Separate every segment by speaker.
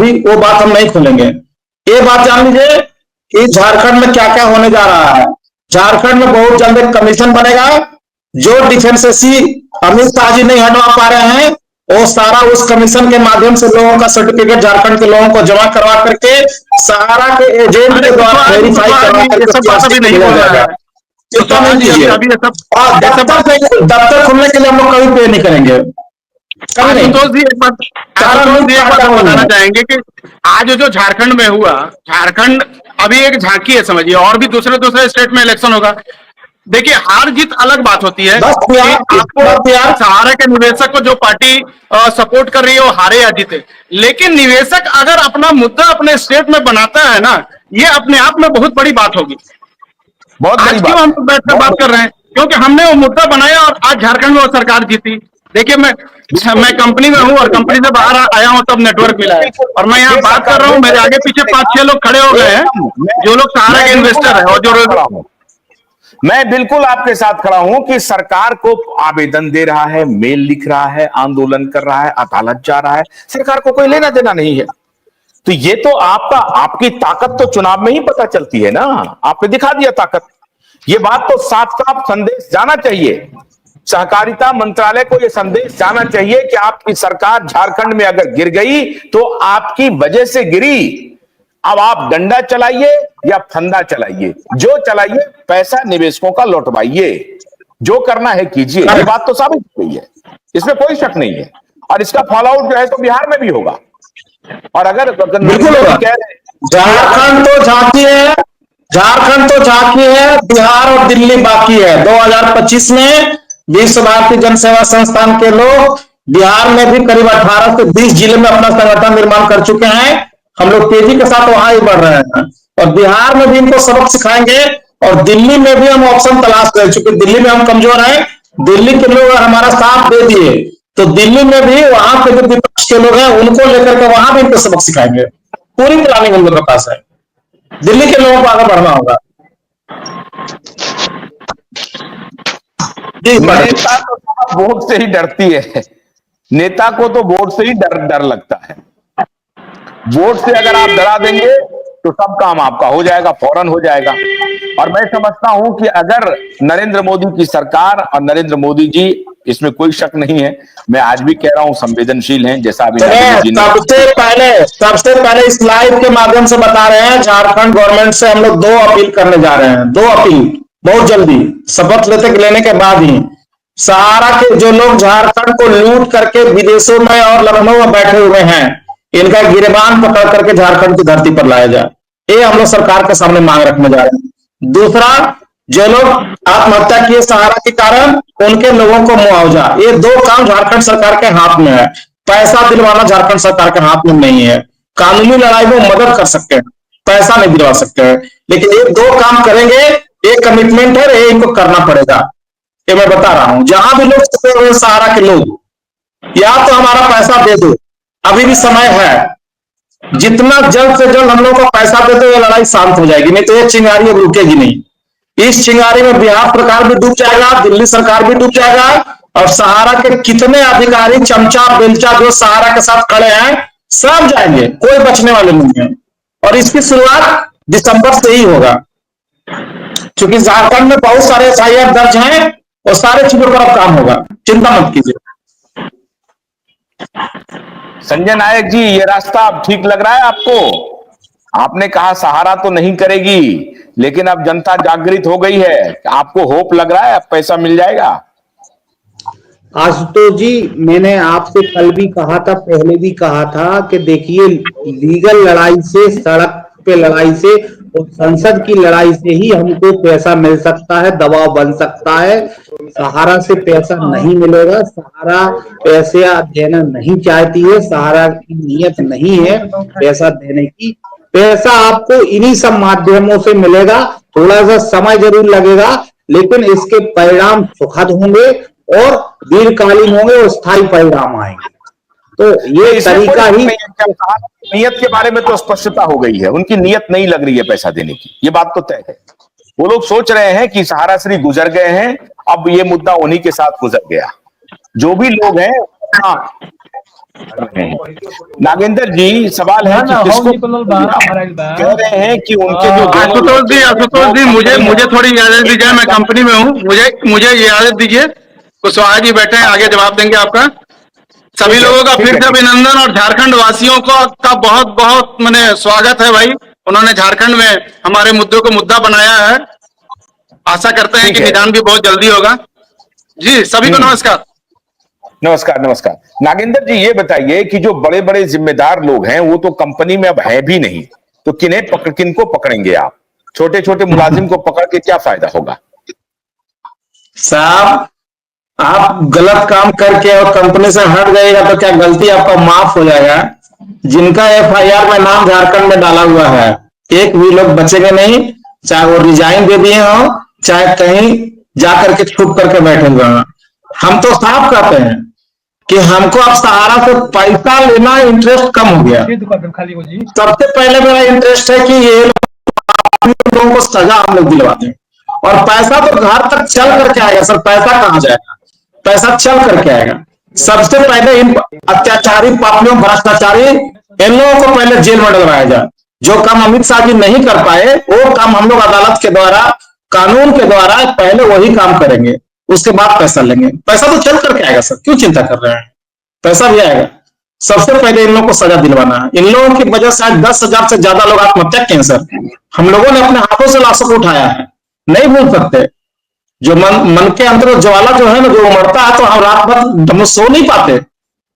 Speaker 1: अभी वो बात हम नहीं खोलेंगे। ये बात जान लीजिए कि झारखंड में क्या क्या होने जा रहा है। झारखंड में बहुत जल्द एक कमीशन बनेगा। जो डिफेंस एसी अमित शाह जी नहीं हटवा पा रहे हैं, वो सारा उस कमीशन के माध्यम से लोगों का सर्टिफिकेट झारखंड के लोगों को जमा करवा करके सहारा के एजेंट के द्वारा वेरीफाई करवा करके नहीं बोल रहा है। चिंता नहीं कीजिए। और दफ्तर खुलने के लिए हम लोग कभी पे नहीं करेंगे।
Speaker 2: संतोष जी एक बात बताना चाहेंगे कि आज जो झारखंड में हुआ, झारखंड अभी एक झांकी है समझिए, और भी दूसरे दूसरे स्टेट में इलेक्शन होगा। देखिए हार जीत अलग बात होती है। आपको सहारा के निवेशक को जो पार्टी सपोर्ट कर रही है वो हारे या जीते, लेकिन निवेशक अगर अपना मुद्दा अपने स्टेट में बनाता है ना, ये अपने आप में बहुत बड़ी बात होगी। बहुत आज क्यों हम बैठकर बात कर रहे हैं? क्योंकि हमने वो मुद्दा बनाया और आज झारखंड में वो सरकार जीती। देखिए मैं कंपनी में हूँ और कंपनी से बाहर आया हूँ तब नेटवर्क मिला है, और मैं यहाँ बात कर रहा हूँ, मेरे आगे पीछे 5-6 लोग खड़े हो गए हैं जो लोग सहारा के इन्वेस्टर है। और जो
Speaker 3: मैं बिल्कुल आपके साथ खड़ा हूं कि सरकार को आवेदन दे रहा है, मेल लिख रहा है, आंदोलन कर रहा है, अदालत जा रहा है, सरकार को कोई लेना देना नहीं है। तो ये तो आपकी ताकत तो चुनाव में ही पता चलती है ना। आपने दिखा दिया ताकत। ये बात तो साफ साफ संदेश जाना चाहिए, सहकारिता मंत्रालय को यह संदेश जाना चाहिए कि आपकी सरकार झारखंड में अगर गिर गई तो आपकी वजह से गिरी। अब आप डंडा चलाइए या फंदा चलाइए, जो चलाइए पैसा निवेशकों का लौटवाइए, जो करना है कीजिए। ये बात तो साबित हो गई है, इसमें कोई शक नहीं है। और इसका फॉलोआउट जो है तो बिहार में भी होगा। और अगर
Speaker 1: बिल्कुल होगा। झारखंड तो झांकी है, झारखंड तो झांकी है, बिहार और दिल्ली बाकी है। 2025 में विश्व भारती जन सेवा संस्थान के लोग बिहार में भी करीब 18 से 20 जिले में अपना संगठन निर्माण कर चुके हैं। हम लोग तेजी के साथ वहां ही बढ़ रहे हैं और बिहार में भी इनको सबक सिखाएंगे। और दिल्ली में भी हम ऑप्शन तलाश रहे, चूंकि दिल्ली में हम कमजोर हैं। दिल्ली के लोग हमारा साथ दे दिए तो दिल्ली में भी वहां पे जो विपक्ष के लोग हैं उनको लेकर के वहां भी इनको सबक सिखाएंगे। पूरी प्लानिंग हम लोग के पास है। दिल्ली के लोगों को आगे बढ़ना होगा।
Speaker 3: नेता तो वोट से ही डरती है, नेता को तो वोट से ही डर लगता है। वोट से अगर आप डरा देंगे तो सब काम आपका हो जाएगा, फौरन हो जाएगा। और मैं समझता हूं कि अगर नरेंद्र मोदी की सरकार और नरेंद्र मोदी जी, इसमें कोई शक नहीं है, मैं आज भी कह रहा हूं संवेदनशील हैं, जैसा अभी
Speaker 1: सबसे पहले इस लाइव के माध्यम से बता रहे हैं, झारखंड गवर्नमेंट से हम लोग 2 अपील करने जा रहे हैं। 2 अपील बहुत जल्दी, शपथ लेने के बाद ही। सहारा के जो लोग झारखंड को लूट करके विदेशों में और लखनऊ में बैठे हुए हैं, इनका गिरबान पकड़ करके झारखंड की धरती पर लाया जाए, ये हम लोग सरकार के सामने मांग रखने जा रहे हैं। दूसरा, जो लोग आत्महत्या किए सहारा के कारण, उनके लोगों को मुआवजा। ये 2 काम झारखंड सरकार के हाथ में है। पैसा दिलवाना झारखंड सरकार के हाथ में नहीं है। कानूनी लड़ाई में मदद कर सकते हैं, पैसा नहीं दिलवा सकते हैं, लेकिन ये 2 काम करेंगे। एक कमिटमेंट है, ये इनको करना पड़ेगा। ये मैं बता रहा हूं, जहां भी लोग छुपे हुए सहारा के लोग, या तो हमारा पैसा दे दो, अभी भी समय है। जितना जल्द से जल्द हम लोग को पैसा दे दो, ये लड़ाई शांत हो जाएगी, नहीं तो ये चिंगारी अब रुकेगी नहीं। इस चिंगारी में बिहार सरकार भी डूब जाएगा, दिल्ली सरकार भी डूब जाएगा, और सहारा के कितने अधिकारी चमचा बेलचा जो सहारा के साथ खड़े हैं सब जाएंगे, कोई बचने वाले नहीं है। और इसकी शुरुआत दिसंबर से ही होगा, क्योंकि झारखंड में बहुत सारे एफआईआर दर्ज हैं और सारे चीजों पर अब काम होगा, चिंता मत कीजिए।
Speaker 3: संजय नायक जी, ये रास्ता अब ठीक लग रहा है आपको? आपने कहा सहारा तो नहीं करेगी, लेकिन अब जनता जागृत हो गई है, आपको होप लग रहा है अब पैसा मिल जाएगा?
Speaker 4: आशुतोष जी, मैंने आपसे कल भी कहा था, पहले भी कहा था कि देखिए, लीगल लड़ाई से, सड़क पे लड़ाई से और संसद की लड़ाई से ही हमको पैसा मिल सकता है, दबाव बन सकता है। सहारा से पैसा नहीं मिलेगा। सहारा पैसे देना नहीं चाहती है, सहारा की नीयत नहीं है पैसा देने की। पैसा आपको इन्हीं सब माध्यमों से मिलेगा। थोड़ा सा समय जरूर लगेगा, लेकिन इसके परिणाम सुखद होंगे और दीर्घकालीन होंगे और स्थायी परिणाम आएंगे। तो ये तरीका ही,
Speaker 3: नियत के बारे में तो स्पष्टता हो गई है, उनकी नियत नहीं लग रही है पैसा देने की, ये बात तो तय है। वो लोग सोच रहे हैं कि सहारा श्री गुजर गए हैं, अब ये मुद्दा उन्हीं के साथ गुजर गया। जो भी लोग हैं नागेंद्र जी, सवाल है कि किसको कह रहे हैं कि उनके जो
Speaker 2: आशुतोष जी मुझे मुझे थोड़ी इजाजत दीजिए, मैं कंपनी में हूँ, मुझे इजाजत दीजिए। कुशवाहा जी बैठे हैं, आगे जवाब देंगे आपका। सभी लोगों का फिर से अभिनंदन, और झारखंड वासियों का बहुत बहुत मैंने स्वागत है भाई। उन्होंने झारखंड में हमारे मुद्दों को मुद्दा बनाया है। आशा करते हैं कि निदान भी बहुत जल्दी होगा। जी सभी को नमस्कार।
Speaker 3: नमस्कार नमस्कार। नागेंद्र जी, ये बताइए कि जो बड़े बड़े जिम्मेदार लोग हैं वो तो कंपनी में अब है भी नहीं, तो किनको पकड़ेंगे आप? छोटे छोटे मुलाजिम को पकड़ के क्या फायदा होगा?
Speaker 1: साहब, आप गलत काम करके और कंपनी से हट जाएगा तो क्या गलती आपका माफ हो जाएगा? जिनका एफआईआर में नाम झारखंड में डाला हुआ है, एक भी लोग बचेंगे नहीं, चाहे वो रिजाइन दे दिए हो, चाहे कहीं जाकर के छुप करके बैठे हुए हैं। हम तो साफ कहते हैं कि हमको अब सहारा से पैसा लेना इंटरेस्ट कम हो गया। सबसे पहले मेरा इंटरेस्ट है कि ये लोगों को सजा हम लोग दिलवाते हैं, और पैसा तो घर तक चल करके आएगा सर। पैसा कहां जाएगा? पैसा चल करके आएगा। सबसे पहले इन अत्याचारी, पापियों, भ्रष्टाचारी, इन लोगों को पहले जेल में डलवाया जाए। जो काम अमित शाह जी नहीं कर पाए, वो काम हम लोग अदालत के द्वारा, कानून के द्वारा पहले वही काम करेंगे, उसके बाद पैसा लेंगे। पैसा तो चल करके आएगा सर, क्यों चिंता कर रहे हैं? पैसा भी आएगा। सबसे पहले इन लोगों को सजा दिलवाना है। इन लोगों की वजह से 10,000 से ज्यादा लोग आत्महत्या किए सर। हम लोगों ने अपने हाथों से लाशों को उठाया है, नहीं भूल सकते। जो मन के अंदर ज्वाला जो है ना, जो उमड़ता है, तो हम रात भर हम लोग सो नहीं पाते।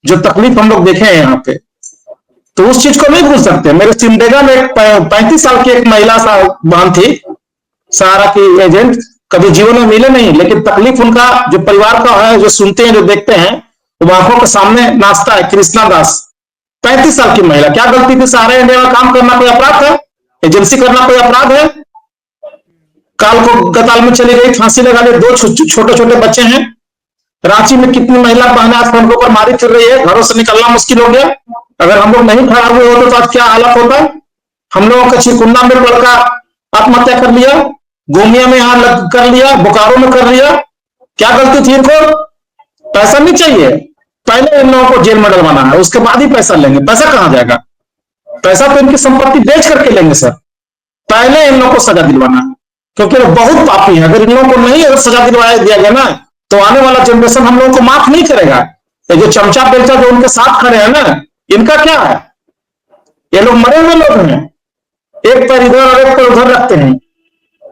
Speaker 1: जो तकलीफ हम लोग देखे हैं यहाँ पे, तो उस चीज को नहीं भूल सकते। मेरे सिमडेगा में एक 35 साल की एक महिला बहन थी, सहारा की एजेंट, कभी जीवन में मिले नहीं, लेकिन तकलीफ उनका जो परिवार का है, जो सुनते हैं, जो देखते हैं, तो आंखों के सामने नाचता है। कृष्णा दास, 35 साल की महिला, क्या गलती थी? सहारा इंडिया में काम करना कोई अपराध है? एजेंसी करना कोई अपराध है? काल को गताल में चली गई, फांसी लगा ली। 2 छोटे छोटे बच्चे हैं। रांची में कितनी महिला बहनें आज सड़कों पर मारी फिर रही है, घरों से निकलना मुश्किल हो गया। अगर हम लोग नहीं खड़ा हुए होते तो आज क्या हालत होता? हम लोगों का चिरकुंडा में लड़का आत्महत्या कर लिया, गोमिया में यहां कर लिया, बोकारो में कर लिया। क्या गलती थी इनको? पैसा नहीं चाहिए, पहले इन लोगों को जेल में डलवाना है, उसके बाद ही पैसा लेंगे। पैसा कहां जाएगा? पैसा तो इनकी संपत्ति बेच करके लेंगे सर। पहले इन लोगों को सजा दिलवाना है, क्योंकि वो बहुत पापी है। अगर इन लोगों को नहीं अगर सजा दिलवाया दिया गया ना, तो आने वाला जनरेशन हम लोगों को माफ नहीं करेगा। ये जो चमचा बेलचा जो उनके साथ खड़े हैं ना, इनका क्या है? ये लोग मरे हुए लोग हैं, एक पैर इधर और एक पैर उधर रखते हैं।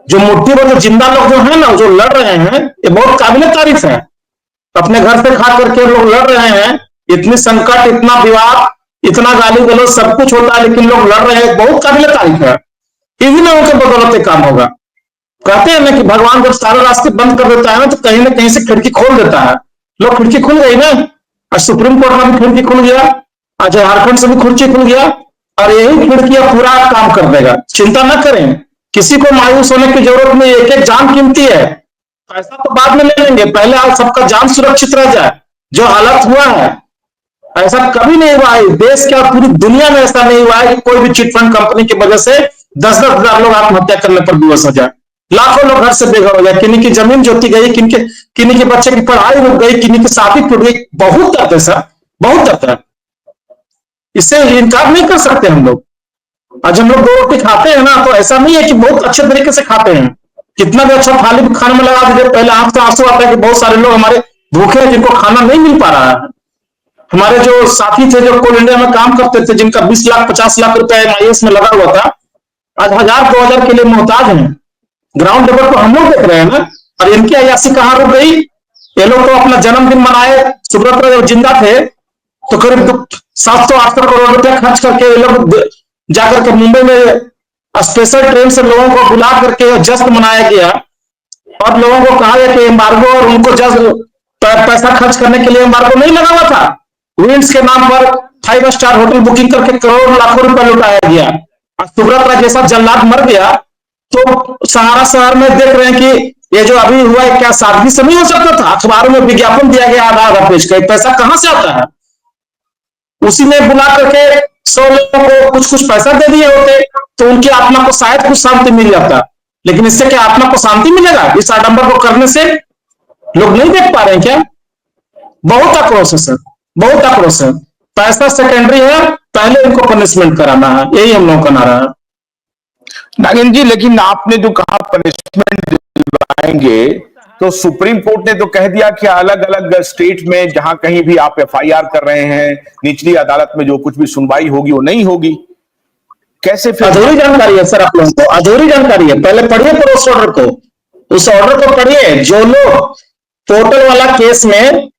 Speaker 1: जो मुट्ठी भर जो जिंदा लोग जो है ना, जो लड़ रहे हैं, ये बहुत काबिल तारीफ है। अपने घर से खा करके लोग लड़ रहे हैं। इतनी संकट, इतना विवाद, इतना गाली गलौज सब कुछ होता है, लेकिन लोग लड़ रहे हैं, बहुत काबिल तारीफ है। इन्हीं लोगों के बदौलत काम होगा। कहते हैं ना कि भगवान जब सारे रास्ते बंद कर देता है ना, तो कहीं ना कहीं से खिड़की खोल देता है। लोग खिड़की खुल गई ना, आज सुप्रीम कोर्ट में भी खिड़की खुल गया, आज झारखंड से भी खिड़की खुल गया, और यही खिड़की पूरा काम कर देगा। चिंता न करें, किसी को मायूस होने की जरूरत नहीं। एक एक जान कीमती है। पैसा तो बाद में ले लेंगे, पहले आज सबका जान सुरक्षित रह जाए। जो हालत हुआ है, ऐसा कभी नहीं हुआ है देश क्या, पूरी दुनिया में ऐसा नहीं हुआ है कि कोई भी चिटफंड कंपनी की वजह से 10-10 हजार लोग आत्महत्या करने पर विवश हो जाए, लाखों लोग घर से बेघर हो जाए, किन्हीं की जमीन जोती गई, किन्हीं के बच्चे की पढ़ाई रुक गई, किन्हीं की शादी टूट गई। बहुत दर्द है सर, बहुत दर्द है। इससे इनकार नहीं कर सकते हम लोग। आज हम लोग 2 रोटी खाते हैं ना, तो ऐसा नहीं है कि बहुत अच्छे तरीके से खाते हैं। कितना भी अच्छा थाली खाने में लगा दीजिए, पहले आंख से आंसू आता है कि बहुत सारे लोग हमारे भूखे हैं, जिनको खाना नहीं मिल पा रहा है। हमारे जो साथी थे, जो कोल इंडिया में काम करते थे, जिनका 20 लाख 50 लाख रुपया MIS में लगा हुआ था, आज 1000-2000 के लिए मोहताज हैं। ग्राउंड लेवल पर हम लोग देख रहे हैं ना। और इनकी अयासी कहां रुक गई? ये लोग तो अपना जन्मदिन मनाए, सुब्रत जब जिंदा थे तो करीब 700-800 करोड़ रुपया खर्च करके ये लोग जाकर के मुंबई में स्पेशल ट्रेन से लोगों को बुला करके जश्न मनाया गया, और लोगों को कहा गया कि एम्बार्गो, और उनको जश्न पैसा खर्च करने के लिए एम्बार्गो नहीं लगा हुआ था। विंड्स के नाम पर 5 स्टार होटल बुकिंग करके करोड़ लाखों रुपया लुटाया गया। सुब्रत जैसा जल्लाद मर गया, तो सहारा शहर में देख रहे हैं कि ये जो अभी हुआ है, क्या सादगी से नहीं हो सकता था? अखबारों में विज्ञापन दिया गया आधा पेज का, पैसा कहां से आता है? उसी ने बुला करके 100 लोगों को कुछ कुछ पैसा दे दिए होते, तो उनकी आत्मा को शायद कुछ शांति मिल जाता। लेकिन इससे क्या आत्मा को शांति मिलेगा? इस आडंबर को करने से लोग नहीं देख पा रहे हैं क्या? बहुत आक्रोश है सर, बहुत आक्रोश है। पैसा सेकेंडरी है, पहले उनको पनिशमेंट कराना है, यही हम लोगों का नारा है।
Speaker 3: नागेंद्र जी, लेकिन आपने जो कहा पनिशमेंट दिलवाएंगे, तो सुप्रीम कोर्ट ने तो कह दिया कि अलग अलग स्टेट में जहां कहीं भी आप एफआईआर कर रहे हैं, निचली अदालत में जो कुछ भी सुनवाई होगी वो नहीं होगी। कैसे फिर?
Speaker 1: अधूरी जानकारी है सर, आप लोगों को अधूरी जानकारी है। पहले पढ़िए फिर उस ऑर्डर को, उस ऑर्डर को पढ़िए। जो लोग पोर्टल वाला केस में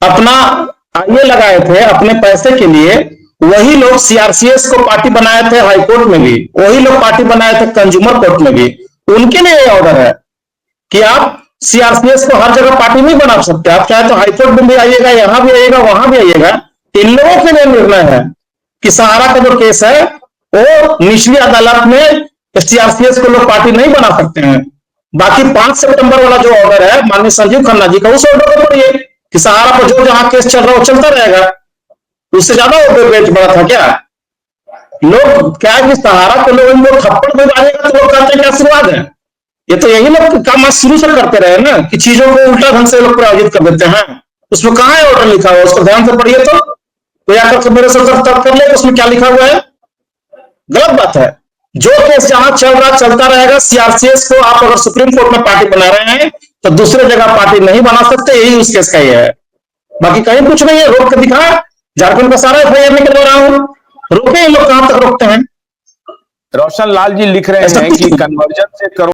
Speaker 1: अपना आईए लगाए थे अपने पैसे के लिए, वही लोग सीआरसीएस को पार्टी बनाए थे हाईकोर्ट में भी, वही लोग पार्टी बनाए थे कंज्यूमर कोर्ट में भी। उनके लिए यह ऑर्डर है कि आप सीआरसीएस को हर जगह पार्टी नहीं बना सकते। आप चाहे तो हाईकोर्ट में भी आइएगा, यहां भी आइएगा, वहां भी आइएगा। इन लोगों के लिए निर्णय है कि सहारा का जो केस है वो निचली अदालत में सीआरसीएस को लोग पार्टी नहीं बना सकते हैं। बाकी 5 सितंबर वाला जो ऑर्डर है माननीय संजीव खन्ना जी का, उस ऑर्डर को पढ़िए कि सहारा पर जो जहां केस चल रहा है वो चलता रहेगा। उससे ज्यादा वो बेच बड़ा था क्या? लोग क्या है कि सहारा को लोग इनको थप्पड़ में मारेगा तो लोग कहते हैं कि आशीर्वाद है। ये तो यही लोग काम शुरू से करते रहे ना कि चीजों को उल्टा ढंग से लोग प्रायोजित कर देते हैं। उसमें कहां है ऑर्डर लिखा हुआ, उसको ध्यान से पढ़िए। तो या करके मेरे से तर्क कर ले उसमें क्या लिखा हुआ है। गलत बात है। जो केस जहां चल रहा चलता रहेगा। सीआरसीएस को आप अगर सुप्रीम कोर्ट में पार्टी बना रहे हैं तो दूसरे जगह पार्टी नहीं बना सकते, यही उस केस का ही है। बाकी कहीं कुछ नहीं है। रोक के दिखा, झारखंड का सारा एफआईआर निकलवा रहा हूं, रोके। ये लोग कहां तक रोकते हैं?
Speaker 3: रोशन लाल जी लिख रहे हैं कि कन्वर्जन से करो